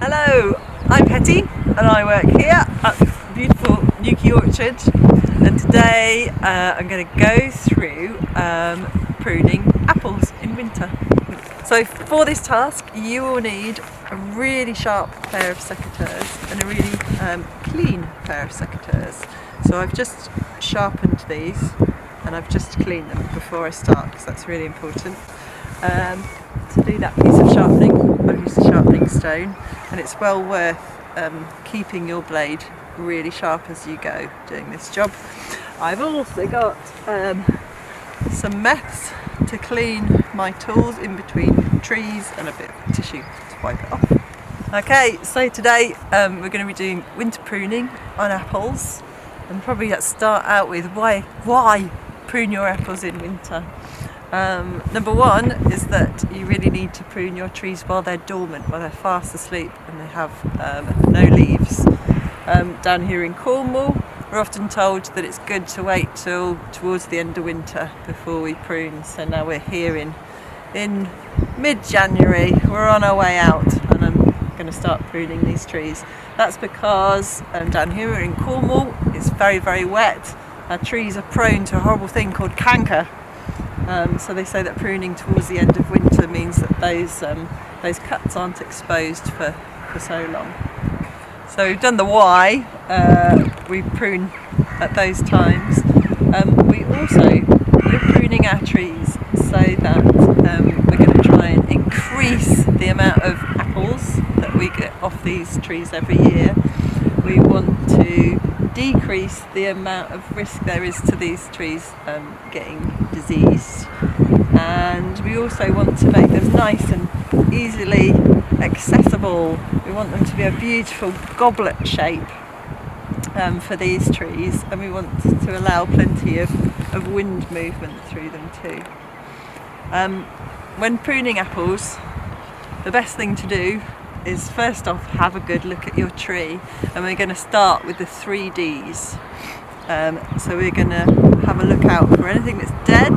Hello, I'm Hetty and I work here at the beautiful Newquay Orchard, and today I'm going to go through pruning apples in winter. So for this task you will need a really sharp pair of secateurs and a really clean pair of secateurs. So I've just sharpened these and I've just cleaned them before I start because that's really important. To do that piece of sharpening, I've used a sharpening stone, and it's well worth keeping your blade really sharp as you go doing this job. I've also got some meths to clean my tools in between trees and a bit of tissue to wipe it off. Okay, so today we're going to be doing winter pruning on apples, and probably let's start out with why prune your apples in winter. Number one is that you really need to prune your trees while they're dormant, while they're fast asleep and they have no leaves. Down here in Cornwall, we're often told that it's good to wait till towards the end of winter before we prune. So now we're here in mid-January, we're on our way out, and I'm going to start pruning these trees. That's because down here in Cornwall it's very, very wet. Our trees are prone to a horrible thing called canker. So they say that pruning towards the end of winter means that those cuts aren't exposed for so long. So we've done the why, we prune at those times. We're pruning our trees so that we're going to try and increase the amount of apples that we get off these trees every year. We want to decrease the amount of risk there is to these trees getting diseased, and we also want to make them nice and easily accessible. We want them to be a beautiful goblet shape for these trees, and we want to allow plenty of wind movement through them too. When pruning apples, the best thing to do is first off have a good look at your tree, and we're going to start with the 3 Ds. So we're going to have a look out for anything that's dead,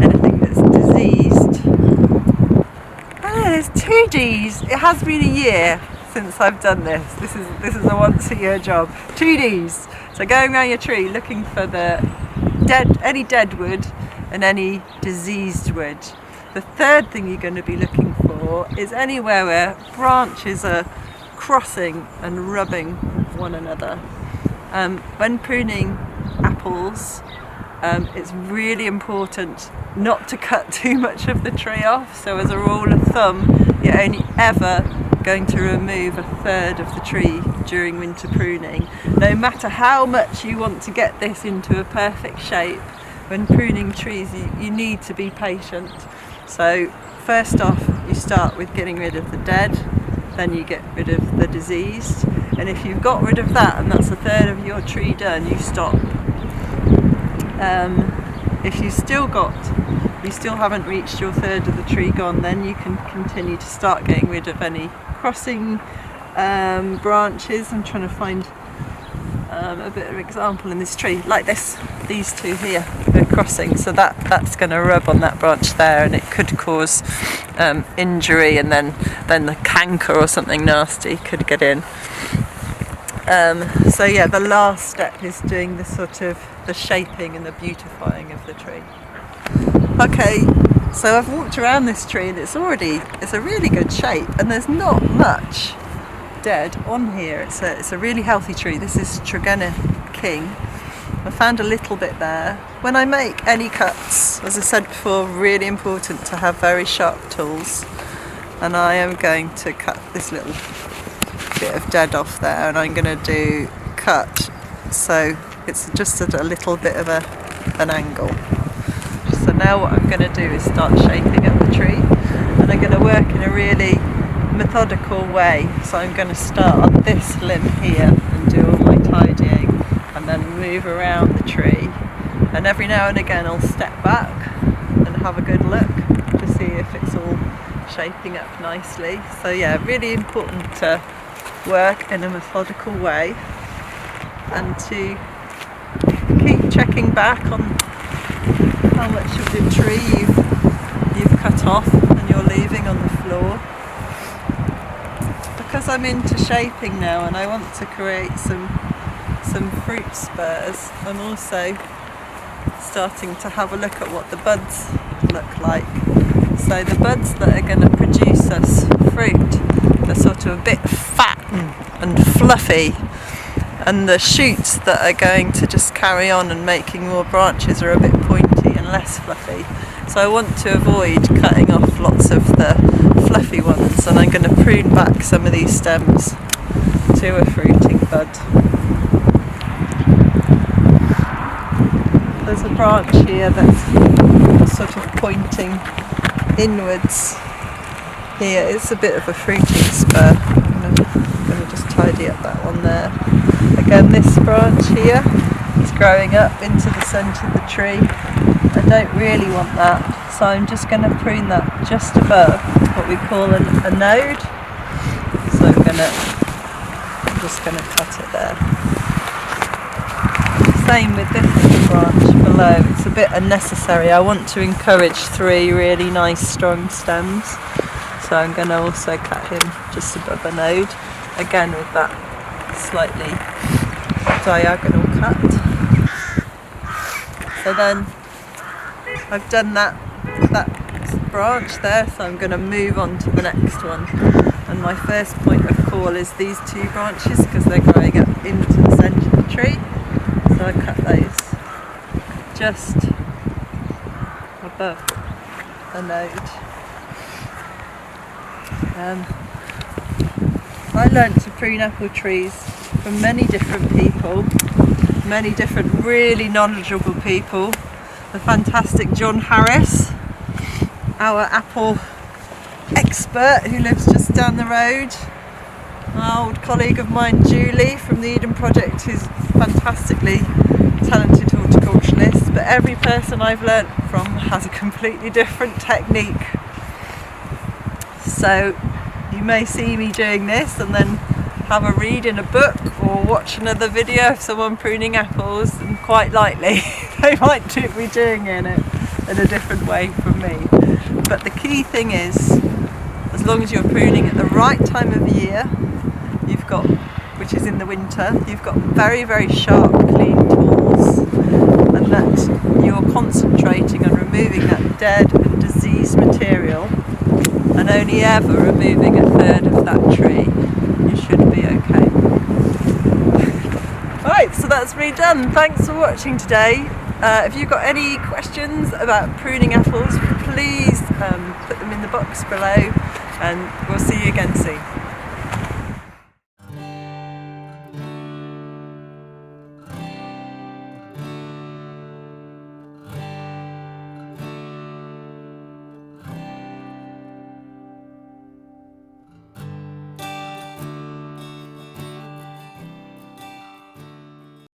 anything that's diseased. Oh, there's 2 Ds. It has been a year since I've done this. This is a once a year job. 2 Ds. So going around your tree looking for any dead wood and any diseased wood. The third thing you're going to be looking for is anywhere where branches are crossing and rubbing one another. When pruning apples, it's really important not to cut too much of the tree off. So as a rule of thumb, you're only ever going to remove a third of the tree during winter pruning. No matter how much you want to get this into a perfect shape, when pruning trees you need to be patient. So first off, you start with getting rid of the dead, then you get rid of the diseased, and if you've got rid of that and that's a third of your tree done, you stop. If you still haven't reached your third of the tree gone, then you can continue to start getting rid of any crossing branches. I'm trying to find a bit of an example in this tree, like these 2 here, they're crossing, so that's going to rub on that branch there, and it could cause injury, and then the canker or something nasty could get in. So yeah, the last step is doing the shaping and the beautifying of the tree. Okay, so I've walked around this tree and it's a really good shape, and there's not much dead on here. It's a really healthy tree. This is Tregenna King. I found a little bit there. When I make any cuts, as I said before, really important to have very sharp tools, and I am going to cut this little bit of dead off there, and I'm going to cut so it's just at a little bit of an angle. So now what I'm going to do is start shaping up the tree, and I'm going to work in a really methodical way. So I'm going to start on this limb here and do all my tidying, and then move around the tree, and every now and again I'll step back and have a good look to see if it's all shaping up nicely. So yeah, really important to work in a methodical way and to keep checking back on how much of the tree you've cut off and you're leaving on the floor. Because because I'm into shaping now and I want to create some fruit spurs, I'm also starting to have a look at what the buds look like. So the buds that are going to produce us fruit are sort of a bit fat and fluffy, and the shoots that are going to just carry on and making more branches are a bit pointy and less fluffy. So I want to avoid cutting off lots of the fluffy ones, and I'm going to prune back some of these stems to a fruiting bud. There's a branch here that's sort of pointing inwards. Here it's a bit of a fruiting spur. I'm going to just tidy up that one there. Again, this branch here is growing up into the centre of the tree. I don't really want that, so I'm just going to prune that just above what we call a node. So I'm just going to cut it there. Same with this little branch below, it's a bit unnecessary. I want to encourage 3 really nice strong stems, so I'm going to also cut him just above a node, again with that slightly diagonal cut. So then I've done that branch there, so I'm going to move on to the next one. And my first point of call is these 2 branches because they're growing up into the centre of the tree. So I cut those just above the node. I learnt to prune apple trees from many different people, many different really knowledgeable people. The fantastic John Harris, our apple expert who lives just down the road. An old colleague of mine, Julie, from the Eden Project, who's fantastically talented horticulturalist, but every person I've learnt from has a completely different technique. So you may see me doing this and then have a read in a book or watch another video of someone pruning apples, and quite likely they might be doing it in a different way from me. But the key thing is, as long as you're pruning at the right time of year, which is in the winter, you've got very, very sharp, clean tools, and that you're concentrating on removing that dead and diseased material, and only ever removing 1/3 of that tree, you should be okay. Right, so that's me done. Thanks for watching today. If you've got any questions about pruning apples, please put them in the box below, and we'll see you again soon.